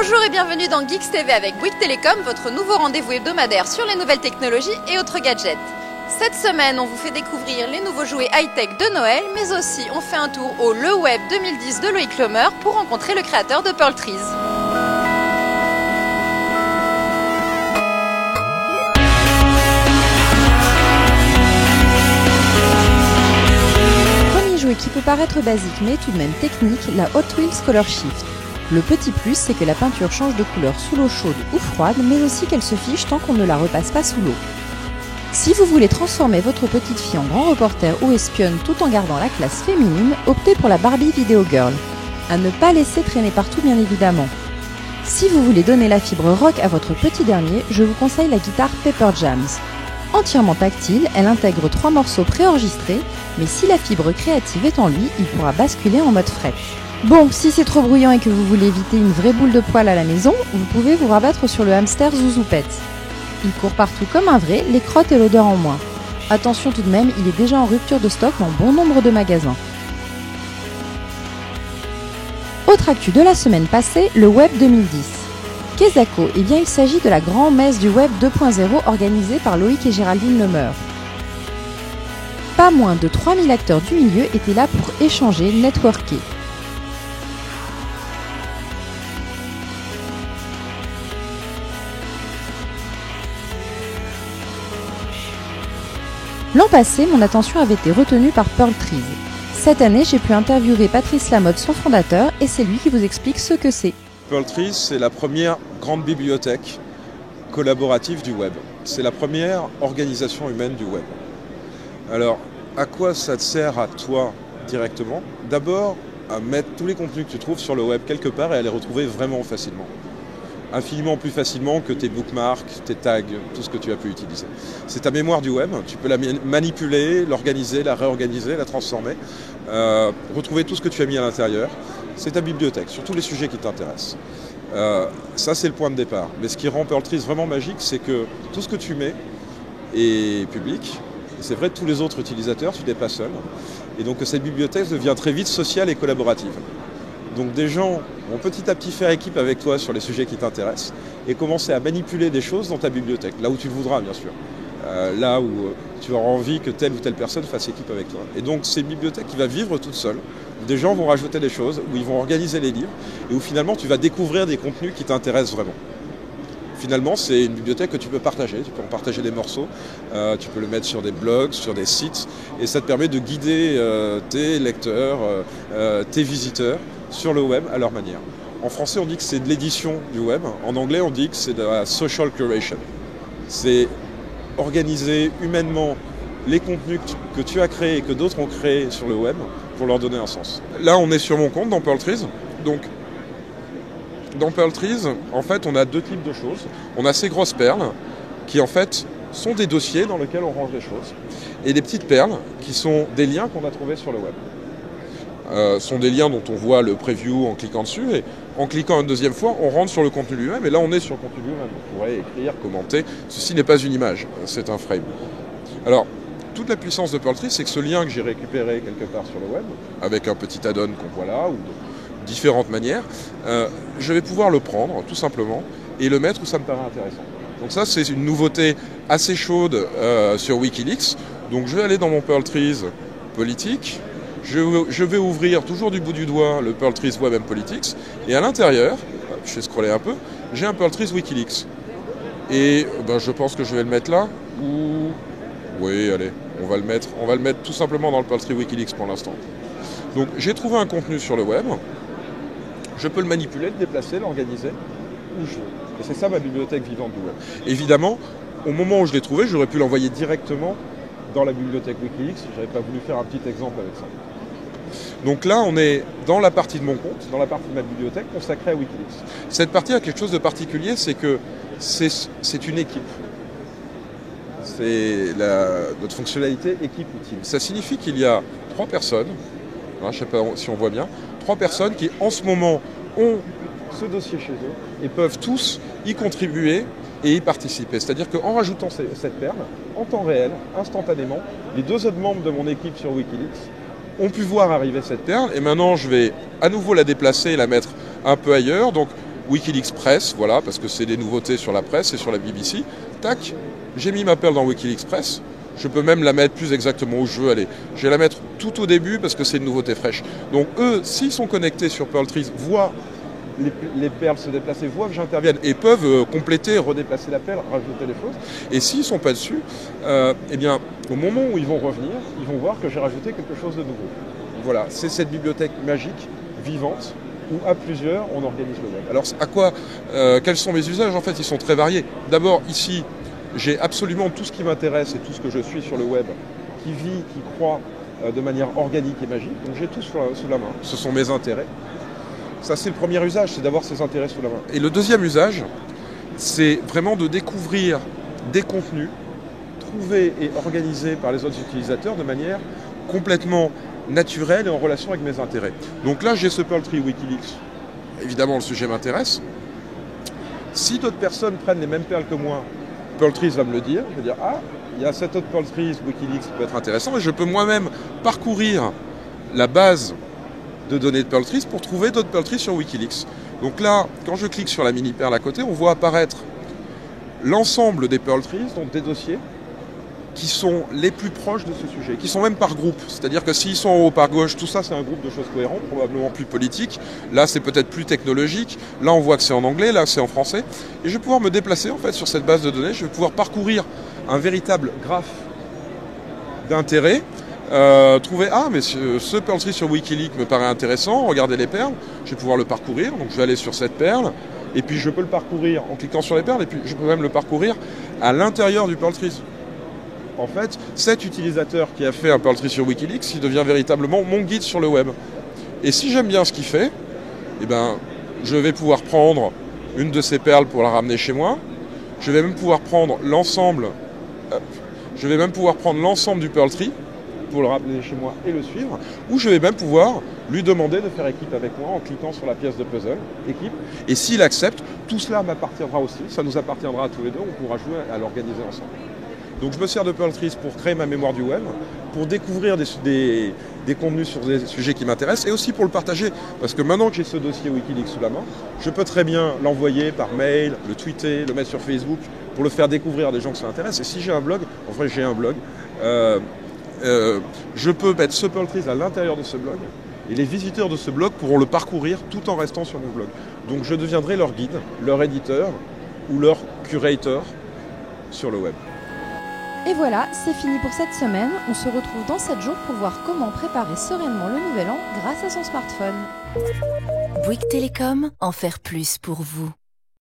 Bonjour et bienvenue dans Geeks TV avec Bouygues Télécom, votre nouveau rendez-vous hebdomadaire sur les nouvelles technologies et autres gadgets. Cette semaine, on vous fait découvrir les nouveaux jouets high-tech de Noël, mais aussi on fait un tour au Le Web 2010 de Loïc Lemeur pour rencontrer le créateur de Pearl Trees. Premier jouet qui peut paraître basique mais tout de même technique, la Hot Wheels Color Shift. Le petit plus, c'est que la peinture change de couleur sous l'eau chaude ou froide, mais aussi qu'elle se fiche tant qu'on ne la repasse pas sous l'eau. Si vous voulez transformer votre petite fille en grand reporter ou espionne tout en gardant la classe féminine, optez pour la Barbie Video Girl. À ne pas laisser traîner partout bien évidemment. Si vous voulez donner la fibre rock à votre petit dernier, je vous conseille la guitare Pepper Jams. Entièrement tactile, elle intègre 3 morceaux préenregistrés, mais si la fibre créative est en lui, il pourra basculer en mode fret. Bon, si c'est trop bruyant et que vous voulez éviter une vraie boule de poil à la maison, vous pouvez vous rabattre sur le hamster Zouzoupet. Il court partout comme un vrai, les crottes et l'odeur en moins. Attention tout de même, il est déjà en rupture de stock dans bon nombre de magasins. Autre actu de la semaine passée, le Web 2010. Kesako, eh bien il s'agit de la grand-messe du Web 2.0 organisée par Loïc et Géraldine Lemeur. Pas moins de 3000 acteurs du milieu étaient là pour échanger, networker. L'an passé, mon attention avait été retenue par Pearl Trees. Cette année, j'ai pu interviewer Patrice Lamotte, son fondateur, et c'est lui qui vous explique ce que c'est. Pearl Trees, c'est la première grande bibliothèque collaborative du web. C'est la première organisation humaine du web. Alors, à quoi ça te sert à toi directement? D'abord, à mettre tous les contenus que tu trouves sur le web quelque part et à les retrouver vraiment facilement. Infiniment plus facilement que tes bookmarks, tes tags, tout ce que tu as pu utiliser. C'est ta mémoire du web, tu peux la manipuler, l'organiser, la réorganiser, la transformer, retrouver tout ce que tu as mis à l'intérieur. C'est ta bibliothèque, sur tous les sujets qui t'intéressent. Ça, c'est le point de départ. Mais ce qui rend Pearl Trees vraiment magique, c'est que tout ce que tu mets est public. C'est vrai de tous les autres utilisateurs, tu n'es pas seul. Et donc cette bibliothèque devient très vite sociale et collaborative. Donc des gens vont petit à petit faire équipe avec toi sur les sujets qui t'intéressent et commencer à manipuler des choses dans ta bibliothèque, là où tu le voudras bien sûr, là où tu auras envie que telle ou telle personne fasse équipe avec toi. Et donc c'est une bibliothèque qui va vivre toute seule, où des gens vont rajouter des choses, où ils vont organiser les livres et où finalement tu vas découvrir des contenus qui t'intéressent vraiment. Finalement, c'est une bibliothèque que tu peux partager en partager des morceaux, tu peux le mettre sur des blogs, sur des sites, et ça te permet de guider tes lecteurs, tes visiteurs sur le web à leur manière. En français, on dit que c'est de l'édition du web, en anglais, on dit que c'est de la social curation. C'est organiser humainement les contenus que tu as créés et que d'autres ont créés sur le web pour leur donner un sens. Là, on est sur mon compte dans Pearl Trees, donc dans Pearl Trees, en fait, on a 2 types de choses. On a ces grosses perles qui, en fait, sont des dossiers dans lesquels on range les choses. Et des petites perles qui sont des liens qu'on a trouvés sur le web. Sont des liens dont on voit le preview en cliquant dessus. Et en cliquant une deuxième fois, on rentre sur le contenu lui-même. Et là, on est sur le contenu lui-même. On pourrait écrire, commenter. Ceci n'est pas une image, c'est un frame. Alors, toute la puissance de Pearl Trees, c'est que ce lien que j'ai récupéré quelque part sur le web, avec un petit add-on qu'on voit là, ou de différentes manières, je vais pouvoir le prendre tout simplement et le mettre où ça me paraît intéressant. Donc ça, c'est une nouveauté assez chaude sur Wikileaks. Donc je vais aller dans mon Pearl Trees politique, je vais ouvrir toujours du bout du doigt le Pearl Trees Web and Politics, et à l'intérieur, je vais scroller un peu, j'ai un Pearl Trees Wikileaks. Et je pense que je vais le mettre là, ou... Oui, allez, on va le mettre tout simplement dans le Pearl Trees Wikileaks pour l'instant. Donc j'ai trouvé un contenu sur le web, je peux le manipuler, le déplacer, l'organiser où je veux. Et c'est ça ma bibliothèque vivante du web. Évidemment, au moment où je l'ai trouvé, j'aurais pu l'envoyer directement dans la bibliothèque Wikileaks. Je n'avais pas voulu faire un petit exemple avec ça. Donc là, on est dans la partie de mon compte, dans la partie de ma bibliothèque consacrée à Wikileaks. Cette partie a quelque chose de particulier, c'est que c'est une équipe. C'est notre fonctionnalité équipe utile. Ça signifie qu'il y a 3 personnes, je ne sais pas si on voit bien, 3 personnes qui en ce moment ont ce dossier chez eux et peuvent tous y contribuer et y participer. C'est-à-dire qu'en rajoutant cette perle, en temps réel, instantanément, les 2 autres membres de mon équipe sur Wikileaks ont pu voir arriver cette perle et maintenant je vais à nouveau la déplacer et la mettre un peu ailleurs. Donc Wikileaks Press, voilà, parce que c'est des nouveautés sur la presse et sur la BBC. Tac, j'ai mis ma perle dans Wikileaks Press. Je peux même la mettre plus exactement où je veux aller. Je vais la mettre tout au début parce que c'est une nouveauté fraîche. Donc eux, s'ils sont connectés sur Pearl Trees, voient les perles se déplacer, voient que j'intervienne et peuvent compléter, redéplacer la perle, rajouter les choses. Et s'ils ne sont pas dessus, eh bien, au moment où ils vont revenir, ils vont voir que j'ai rajouté quelque chose de nouveau. Voilà, c'est cette bibliothèque magique, vivante, où à plusieurs, on organise le web. Alors, quels sont mes usages? En fait, ils sont très variés. D'abord, ici, j'ai absolument tout ce qui m'intéresse et tout ce que je suis sur le web, qui vit, qui croît de manière organique et magique. Donc j'ai tout sous la main. Ce sont mes intérêts. Ça, c'est le premier usage, c'est d'avoir ces intérêts sous la main. Et le deuxième usage, c'est vraiment de découvrir des contenus trouvés et organisés par les autres utilisateurs de manière complètement naturelle et en relation avec mes intérêts. Donc là, j'ai ce Pearl Tree Wikileaks. Évidemment, le sujet m'intéresse. Si d'autres personnes prennent les mêmes perles que moi, Pearl Trees va me le dire. Je vais dire, ah, il y a cet autre Pearl Trees Wikileaks qui peut être intéressant. Et je peux moi-même parcourir la base de données de Pearl Trees pour trouver d'autres Pearl Trees sur Wikileaks. Donc là, quand je clique sur la mini perle à côté, on voit apparaître l'ensemble des Pearl Trees, donc des dossiers, qui sont les plus proches de ce sujet, qui sont même par groupe. C'est-à-dire que s'ils sont en haut par gauche, tout ça c'est un groupe de choses cohérentes, probablement plus politique. Là c'est peut-être plus technologique. Là on voit que c'est en anglais, là c'est en français. Et je vais pouvoir me déplacer en fait sur cette base de données. Je vais pouvoir parcourir un véritable graphe d'intérêt. Trouver, ah mais ce Pearl Tree sur Wikileaks me paraît intéressant, regardez les perles. Je vais pouvoir le parcourir, donc je vais aller sur cette perle. Et puis je peux le parcourir en cliquant sur les perles. Et puis je peux même le parcourir à l'intérieur du Pearl Trees. En fait, cet utilisateur qui a fait un Pearl Tree sur Wikileaks, il devient véritablement mon guide sur le web. Et si j'aime bien ce qu'il fait, eh ben, je vais pouvoir prendre une de ces perles pour la ramener chez moi. Je vais même pouvoir prendre l'ensemble. Je vais même pouvoir prendre l'ensemble du Pearl Tree pour le ramener chez moi et le suivre. Ou je vais même pouvoir lui demander de faire équipe avec moi en cliquant sur la pièce de puzzle, équipe. Et s'il accepte, tout cela m'appartiendra aussi. Ça nous appartiendra à tous les deux. On pourra jouer à l'organiser ensemble. Donc je me sers de Pearl Trees pour créer ma mémoire du web, pour découvrir des contenus sur des sujets qui m'intéressent et aussi pour le partager. Parce que maintenant que j'ai ce dossier Wikileaks sous la main, je peux très bien l'envoyer par mail, le tweeter, le mettre sur Facebook pour le faire découvrir à des gens que ça intéresse. Et si j'ai un blog, en vrai j'ai un blog, je peux mettre ce Pearl Trees à l'intérieur de ce blog et les visiteurs de ce blog pourront le parcourir tout en restant sur mon blog. Donc je deviendrai leur guide, leur éditeur ou leur curator sur le web. Et voilà, c'est fini pour cette semaine. On se retrouve dans 7 jours pour voir comment préparer sereinement le nouvel an grâce à son smartphone. Bouygues Télécom, en faire plus pour vous.